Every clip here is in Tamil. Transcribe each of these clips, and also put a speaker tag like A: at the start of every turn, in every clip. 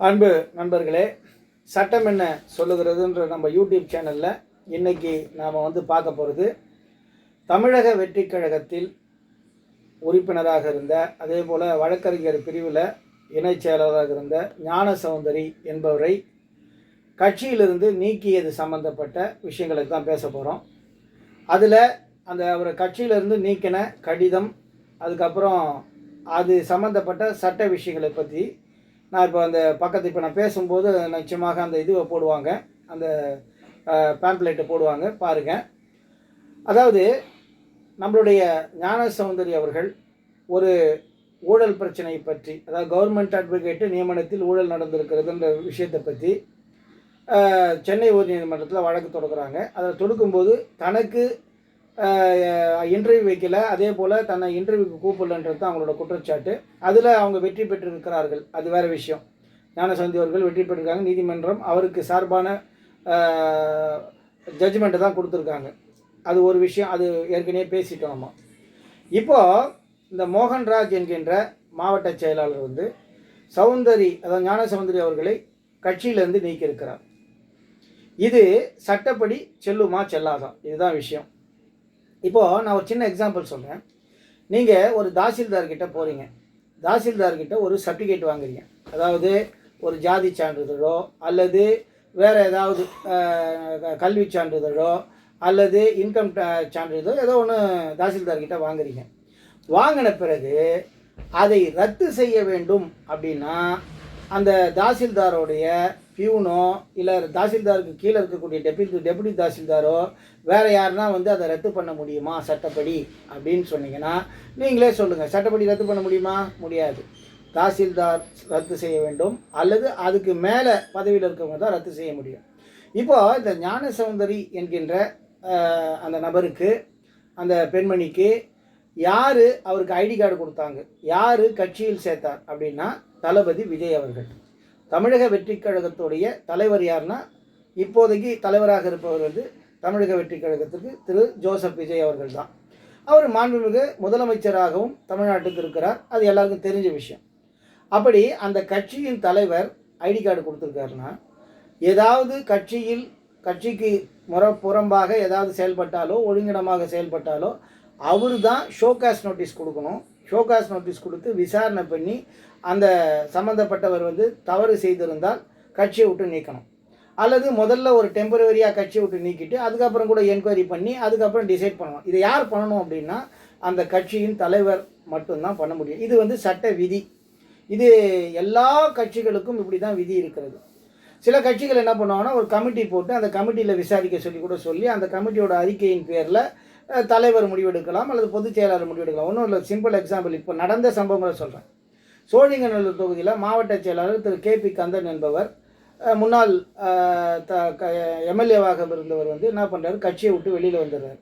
A: அன்பு நண்பர்களே, சட்டம் என்ன சொல்லுகிறதுன்ற நம்ம யூடியூப் சேனலில் இன்றைக்கி நாம் பார்க்க போகிறது, தமிழக வெற்றிக் கழகத்தில் உறுப்பினராக இருந்த, அதே போல் வழக்கறிஞர் பிரிவில் இணைச் செயலாளராக இருந்த ஞானசௌந்தரி என்பவரை கட்சியிலிருந்து நீக்கியது சம்பந்தப்பட்ட விஷயங்களுக்கு தான் பேச போகிறோம். அதில் அவரை கட்சியிலிருந்து நீக்கின கடிதம், அதுக்கப்புறம் அது சம்மந்தப்பட்ட சட்ட விஷயங்களை பற்றி நான் இப்போ இப்போ நான் பேசும்போது நிச்சயமாக அந்த இதுவை போடுவாங்க, அந்த பேம்ப்ளெட்டை போடுவாங்க, பாருங்கள். அதாவது நம்மளுடைய ஞானசௌந்தரி அவர்கள் ஒரு ஊழல் பிரச்சனை பற்றி, அதாவது கவர்மெண்ட் அட்வொகேட்டு நியமனத்தில் ஊழல் நடந்திருக்கிறதுன்ற விஷயத்தை பற்றி சென்னை உயர்நீதிமன்றத்தில் வழக்கு தொடுக்கிறாங்க. அதை தொடுக்கும்போது தனக்கு இன்டர்வியூ வைக்கல, அதே போல் தன்னை இன்டர்வியூக்கு கூப்பிடலன்றது தான் அவங்களோட குற்றச்சாட்டு. அதில் அவங்க வெற்றி பெற்றிருக்கிறார்கள், அது வேறு விஷயம். ஞானசௌந்தரி அவர்கள் வெற்றி பெற்றிருக்காங்க. நீதிமன்றம் அவருக்கு சார்பான ஜட்ஜ்மெண்ட்டை தான் கொடுத்துருக்காங்க. அது ஒரு விஷயம், அது ஏற்கனவே பேசிட்டோம் நம்ம. இப்போது இந்த மோகன்ராஜ் என்கின்ற மாவட்ட செயலாளர் சௌந்தரி, அதாவது ஞானசௌந்தரி அவர்களை கட்சியிலேருந்து நீக்கியிருக்கிறார். இது சட்டப்படி செல்லுமா செல்லாதான், இதுதான் விஷயம். இப்போது நான் ஒரு சின்ன எக்ஸாம்பிள் சொல்கிறேன். நீங்கள் ஒரு தாசில்தார்கிட்ட போகிறீங்க, தாசில்தார்கிட்ட ஒரு சர்டிஃபிகேட் வாங்குறீங்க, அதாவது ஒரு ஜாதி சான்றிதழோ அல்லது வேறு ஏதாவது கல்வி சான்றிதழோ அல்லது இன்கம் சான்றிதழோ ஏதோ ஒன்று தாசில்தார்கிட்ட வாங்குறீங்க. வாங்கின பிறகு அதை ரத்து செய்ய வேண்டும் அப்படின்னா அந்த தாசில்தாரோடைய பியூனோ இல்லை தாசில்தாருக்கு கீழே இருக்கக்கூடிய டெபுட்டி தாசில்தாரோ வேறு யாருன்னா அதை ரத்து பண்ண முடியுமா சட்டப்படி அப்படின்னு சொன்னீங்கன்னா நீங்களே சொல்லுங்கள், சட்டப்படி ரத்து பண்ண முடியுமா? முடியாது. தாசில்தார் ரத்து செய்ய வேண்டும் அல்லது அதுக்கு மேலே பதவியில் இருக்கவங்க தான் ரத்து செய்ய முடியும். இப்போது இந்த ஞானசௌந்தரி என்கின்ற அந்த நபருக்கு, அந்த பெண்மணிக்கு யார் அவருக்கு ஐடி கார்டு கொடுத்தாங்க, யார் கட்சியில் சேர்த்தார் அப்படின்னா தளபதி விஜய் அவர்கள். தமிழக வெற்றிக் கழகத்துடைய தலைவர் யாருன்னா, இப்போதைக்கு தலைவராக இருப்பவர் தமிழக வெற்றிக் கழகத்துக்கு திரு ஜோசப் விஜய் அவர்கள் தான். அவர் மாண்புமிகு முதலமைச்சராகவும் தமிழ்நாட்டுக்கு இருக்கிறார், அது எல்லாருக்கும் தெரிஞ்ச விஷயம். அப்படி அந்த கட்சியின் தலைவர் ஐடி கார்டு கொடுத்துருக்காருன்னா, ஏதாவது கட்சிக்கு புறம்பாக ஏதாவது செயல்பட்டாலோ ஒழுங்கினமாக செயல்பட்டாலோ அவர் தான் ஷோகாஸ் நோட்டீஸ் கொடுக்கணும். ஷோகாஸ் நோட்டீஸ் கொடுத்து விசாரணை பண்ணி அந்த சம்மந்தப்பட்டவர் தவறு செய்திருந்தால் கட்சியை விட்டு நீக்கணும். அல்லது முதல்ல ஒரு டெம்பரவரியாக கட்சியை விட்டு நீக்கிட்டு அதுக்கப்புறம் கூட என்கொயரி பண்ணி அதுக்கப்புறம் டிசைட் பண்ணணும். இதை யார் பண்ணணும் அப்படின்னா அந்த கட்சியின் தலைவர் மட்டும்தான் பண்ண முடியும். இது சட்ட விதி. இது எல்லா கட்சிகளுக்கும் இப்படி தான் விதி இருக்கிறது. சில கட்சிகள் என்ன பண்ணுவாங்கன்னா ஒரு கமிட்டி போட்டு அந்த கமிட்டியில் விசாரிக்க சொல்லி அந்த கமிட்டியோட அறிக்கையின் பேரில் தலைவர் முடிவெடுக்கலாம் அல்லது பொதுச் செயலாளர் முடிவெடுக்கலாம். ஒன்றும் இல்லை, சிம்பிள் எக்ஸாம்பிள் இப்போ நடந்த சம்பவங்களை சொல்கிறேன். சோழிங்கநல்லூர் தொகுதியில் மாவட்ட செயலாளர் திரு KP கந்தன் என்பவர், முன்னாள் எம்எல்ஏவாக இருந்தவர் என்ன பண்ணுறாரு, கட்சியை விட்டு வெளியில் வந்துடுறார்.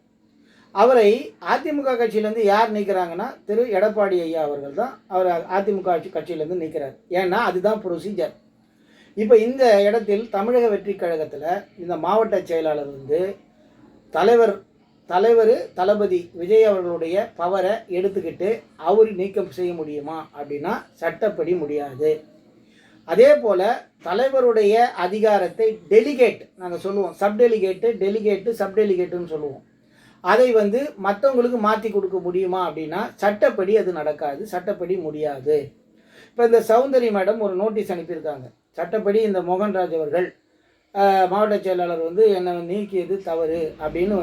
A: அவரை அதிமுக கட்சியிலேருந்து யார் நீக்கிறாங்கன்னா திரு எடப்பாடி ஐயா அவர்கள் தான் அவர் அதிமுக கட்சியிலேருந்து நீக்கிறார். ஏன்னா அதுதான் ப்ரொசீஜர். இப்போ இந்த இடத்தில் தமிழக வெற்றிக் கழகத்தில் இந்த மாவட்ட செயலாளர் தலைவர் தளபதி விஜய் அவர்களுடைய பவரை எடுத்துக்கிட்டு அவர் நீக்கம் செய்ய முடியுமா அப்படின்னா சட்டப்படி முடியாது. அதே போல் தலைவருடைய அதிகாரத்தை டெலிகேட் நாங்கள் சொல்லுவோம், டெலிகேட்டு சப்டெலிகேட்டுன்னு சொல்லுவோம். அதை மற்றவங்களுக்கு மாற்றி கொடுக்க முடியுமா அப்படின்னா சட்டப்படி அது நடக்காது, சட்டப்படி முடியாது. இப்போ இந்த சௌந்தரி மேடம் ஒரு நோட்டீஸ் அனுப்பியிருக்காங்க. சட்டப்படி இந்த மோகன்ராஜ் அவர்கள் மாவட்ட செயலாளர் என்னை நீக்கியது தவறு அப்படின்னு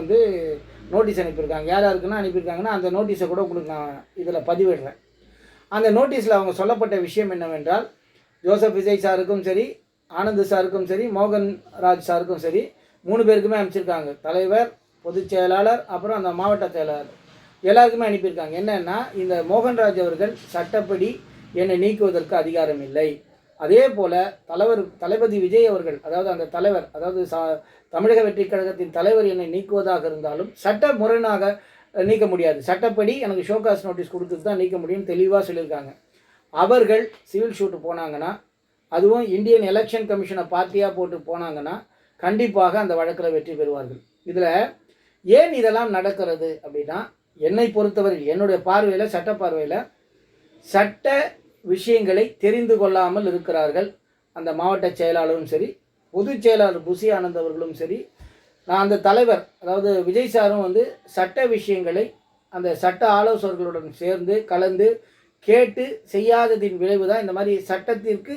A: நோட்டீஸ் அனுப்பியிருக்காங்க. யாருக்குன்னா அனுப்பியிருக்காங்கன்னா அந்த நோட்டீஸை கூட உங்களுக்கு நான் இதில் பதிவிடுறேன். அந்த நோட்டீஸில் அவங்க சொல்லப்பட்ட விஷயம் என்னவென்றால், ஜோசப் விஜய் சாருக்கும் சரி, ஆனந்த் சாருக்கும் சரி, மோகன்ராஜ் சாருக்கும் சரி, 3 பேருக்குமே அனுப்பிச்சிருக்காங்க. தலைவர், பொதுச் செயலாளர், அப்புறம் அந்த மாவட்ட செயலாளர் எல்லாருக்குமே அனுப்பியிருக்காங்க. என்னென்னா, இந்த மோகன்ராஜ் அவர்கள் சட்டப்படி என்னை நீக்குவதற்கு அதிகாரம் இல்லை. அதே போல் தளபதி விஜய் அவர்கள், அதாவது அந்த தலைவர், அதாவது தமிழக வெற்றிக் கழகத்தின் தலைவர் என்னை நீக்குவதாக இருந்தாலும் சட்ட முறையாக நீக்க முடியாது. சட்டப்படி எனக்கு ஷோகாஸ் நோட்டீஸ் கொடுத்துட்டு தான் நீக்க முடியும்னு தெளிவாக சொல்லியிருக்காங்க. அவர்கள் சிவில் ஷூட்டு போனாங்கன்னா, அதுவும் இந்தியன் எலெக்ஷன் கமிஷனை பார்ட்டியாக போட்டு போனாங்கன்னா கண்டிப்பாக அந்த வழக்கில் வெற்றி பெறுவார்கள். இதில் ஏன் இதெல்லாம் நடக்கிறது அப்படின்னா, என்னை பொறுத்தவரை என்னுடைய பார்வையில், சட்ட பார்வையில், சட்ட விஷயங்களை தெரிந்து கொள்ளாமல் இருக்கிறார்கள். அந்த மாவட்ட செயலாளரும் சரி, பொதுச் செயலாளர் புசி ஆனந்த் அவர்களும் சரி, நான் அந்த தலைவர் அதாவது விஜய் சாரும் வந்து சட்ட விஷயங்களை அந்த சட்ட ஆலோசகர்களுடன் சேர்ந்து கலந்து கேட்டு செய்யாததின் விளைவு தான் இந்த மாதிரி சட்டத்திற்கு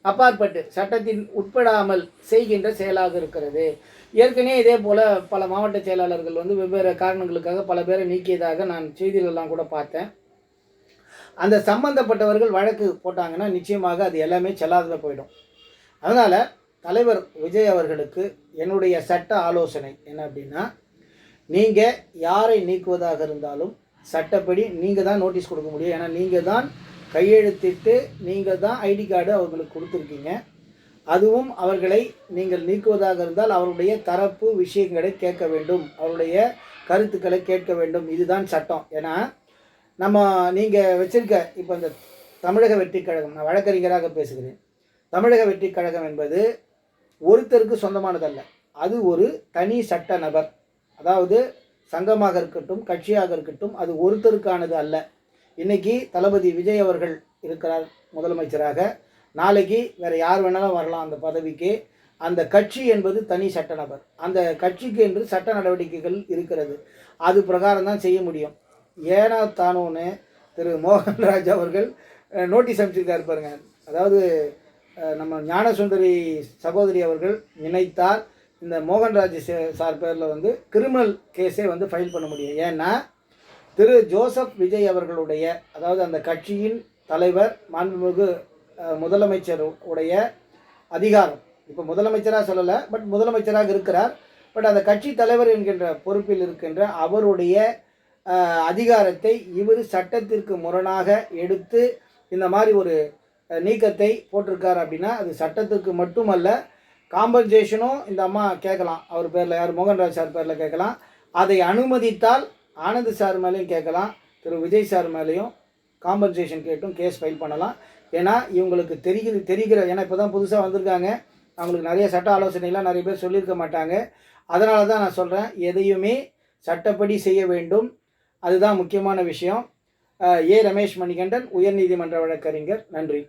A: அப்பாற்பட்டு சட்டத்தின் உட்படாமல் செய்கின்ற செயலாக இருக்கிறது. ஏற்கனவே இதே போல் பல மாவட்ட செயலாளர்கள் வந்து வெவ்வேறு காரணங்களுக்காக பல பேரை நீக்கியதாக நான் செய்திகளெல்லாம் கூட பார்த்தேன். அந்த சம்பந்தப்பட்டவர்கள் வழக்கு போட்டாங்கன்னா நிச்சயமாக அது எல்லாமே செல்லாததாக போயிடும். அதனால் தலைவர் விஜய் அவர்களுக்கு என்னுடைய சட்ட ஆலோசனை என்ன அப்படின்னா, நீங்கள் யாரை நீக்குவதாக இருந்தாலும் சட்டப்படி நீங்கள் தான் நோட்டீஸ் கொடுக்க முடியும். ஏன்னா நீங்கள் தான் கையெழுத்திட்டு நீங்கள் தான் ஐடி கார்டு அவர்களுக்கு கொடுத்துருக்கீங்க. அதுவும் அவர்களை நீங்கள் நீக்குவதாக இருந்தால் அவருடைய தரப்பு விஷயங்களை கேட்க வேண்டும், அவருடைய கருத்துக்களை கேட்க வேண்டும். இதுதான் சட்டம். ஏன்னா நீங்கள் வச்சிருக்க இப்போ இந்த தமிழக வெற்றிக் கழகம், நான் வழக்கறிஞராக பேசுகிறேன். தமிழக வெற்றிக் கழகம் என்பது ஒருத்தருக்கு சொந்தமானதல்ல. அது ஒரு தனி சட்ட நபர். அதாவது சங்கமாக இருக்கட்டும், கட்சியாக இருக்கட்டும், அது ஒருத்தருக்கானது அல்ல. இன்றைக்கி தளபதி விஜய் அவர்கள் இருக்கிறார் முதலமைச்சராக. நாளைக்கு வேறு யார் வேணாலும் வரலாம் அந்த பதவிக்கு. அந்த கட்சி என்பது தனி சட்ட நபர். அந்த கட்சிக்கு என்று சட்ட நடவடிக்கைகள் இருக்கிறது. அது பிரகாரம் தான் செய்ய முடியும். ஏனா தானோன்னு திரு மோகன்ராஜ் அவர்கள் நோட்டீஸ் அனுப்பிச்சிருக்காரு பாருங்க. அதாவது நம்ம ஞானசுந்தரி சகோதரி அவர்கள் நினைத்தால் இந்த மோகன்ராஜ் சார் பேரில் வந்து கிரிமினல் கேஸே வந்து ஃபைல் பண்ண முடியும். ஏன்னா திரு ஜோசப் விஜய் அவர்களுடைய, அதாவது அந்த கட்சியின் தலைவர் மாண்புமிகு முதலமைச்சர் உடைய அதிகாரம், இப்போ முதலமைச்சராக சொல்லலை, பட் முதலமைச்சராக இருக்கிறார். பட் அந்த கட்சி தலைவர் என்கின்ற பொறுப்பில் இருக்கின்ற அவருடைய அதிகாரத்தை இவர் சட்டத்திற்கு முரணாக எடுத்து இந்த மாதிரி ஒரு நீக்கத்தை போட்டிருக்கார் அப்படின்னா அது சட்டத்திற்கு மட்டுமல்ல, காம்பன்சேஷனும் இந்த அம்மா கேட்கலாம். அவர் பேரில், யார் மோகன்ராஜ் சார் பேரில் கேட்கலாம். அதை அனுமதித்தால் ஆனந்த் சார் மேலேயும் கேட்கலாம், திரு விஜய் சார் மேலேயும் காம்பன்சேஷன் கேட்டும் கேஸ் ஃபைல் பண்ணலாம். ஏன்னா இவங்களுக்கு தெரிகிற ஏன்னா இப்போ தான் புதுசாக வந்திருக்காங்க, அவங்களுக்கு நிறைய சட்ட ஆலோசனைலாம் நிறைய பேர் சொல்லியிருக்க மாட்டாங்க. அதனால தான் நான் சொல்கிறேன், எதையுமே சட்டப்படி செய்ய வேண்டும். அதுதான் முக்கியமான விஷயம். ரமேஷ் மணிகண்டன், உயர்நீதிமன்ற வழக்கறிஞர். நன்றி.